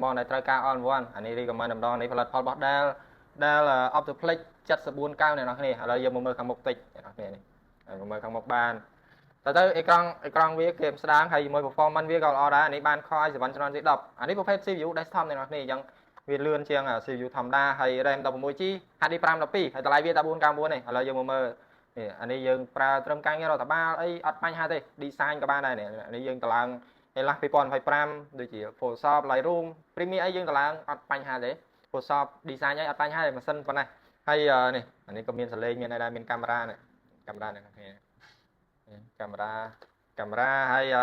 បងដែលត្រូវការអនវ៉ាន់អានេះរីកមែនម្ដងនេះផលិតផលរបស់ដែល Optiplex 74 កៅអ្នកនរគ្នាឥឡូវយើងមកមើលខាងមុខតិចអ្នកនរគ្នានេះមកមើលខាងមុខបានទៅអេក្រង់វាគេស្ដាងហើយជាមួយ performance វាក៏ល្អដែរនេះបាន Core i7 ជំនាន់ទី10អានេះប្រភេទ CPU desktop អ្នកនរគ្នាអញ្ចឹងវាលឿនជាង CPU ធម្មតាហើយ RAM 16GB HDD 512ហើយតម្លៃវាតែ499នេះឥឡូវយើងមកមើលនេះអានេះយើងប្រើត្រឹមការងាររដ្ឋបាលអីអត់បញ្ហាទេ design ក៏បានដែរនេះនេះយើងតម្លើងឯឡាស់ 2025 ដូចជា Photoshop Lightroom Premiere អីយើងតម្លើងអត់បញ្ហាទេ Photoshop design អីអត់បញ្ហាទេម៉ាស៊ីនប៉ុណ្ណេះហើយនេះអានេះក៏មានសលេងមានដែរមានកាមេរ៉ានេះកាមេរ៉ានេះកាមេរ៉ាហើយ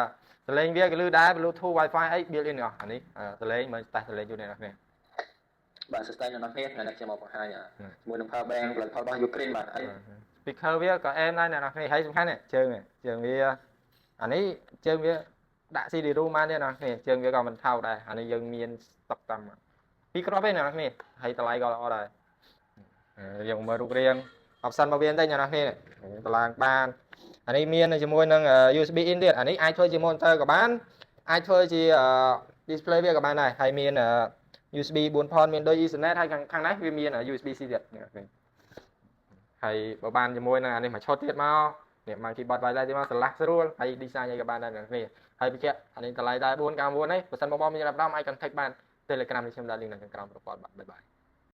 សលេងវាក៏លឺដែរ Bluetooth Wi-Fi អី built in អស់អានេះសលេងមើលតេស្តសលេងយូរអ្នកនរគ្នាបាទសស្តែនអ្នកនរគ្នាដែលខ្ញុំមកបង្ហាញជាមួយនឹង power bank ផលិតផលរបស់ Ukraine បាទហើយ speaker វាក៏អែមដែរអ្នកនរគ្នាហើយសំខាន់នេះជើងវាអានេះជើងវាដាក់ CD ROM បានទេអ្នកនរគ្នាជើងវាក៏មិនថោកដែរអានេះយើងមានស្តុកតាមពីគ្រាប់ទេអ្នកនរគ្នាហើយតម្លៃក៏ល្អដែរយើងមើលរូបរាង option របស់វាបន្តិចអ្នកនរគ្នាតម្លើងបានអានេះមានជាមួយនឹង USB in ទៀតអានេះអាចធ្វើជា monitor ក៏បានអាចធ្វើជា display វាក៏បានដែរហើយមាន USB 4 port មានដូច Ethernet ហើយខាងនេះវាមាន USB-C ទៀតហើយបើបានជាមួយនឹងអានេះមកឆុតទៀតមកនេះមក keyboard wireless ទៀតមកឆ្លាស់ស្រួលហើយ design អីក៏បានដែរអ្នកគ្នាហើយបញ្ជាក់អានេះតម្លៃតែ499នេះបើសិនបងមានចំណាប់អារម្មណ៍អាច contact បាន Telegram នេះខ្ញុំដាក់ link នៅខាងក្រោមប្រព័ន្ធបាទបាយបាយ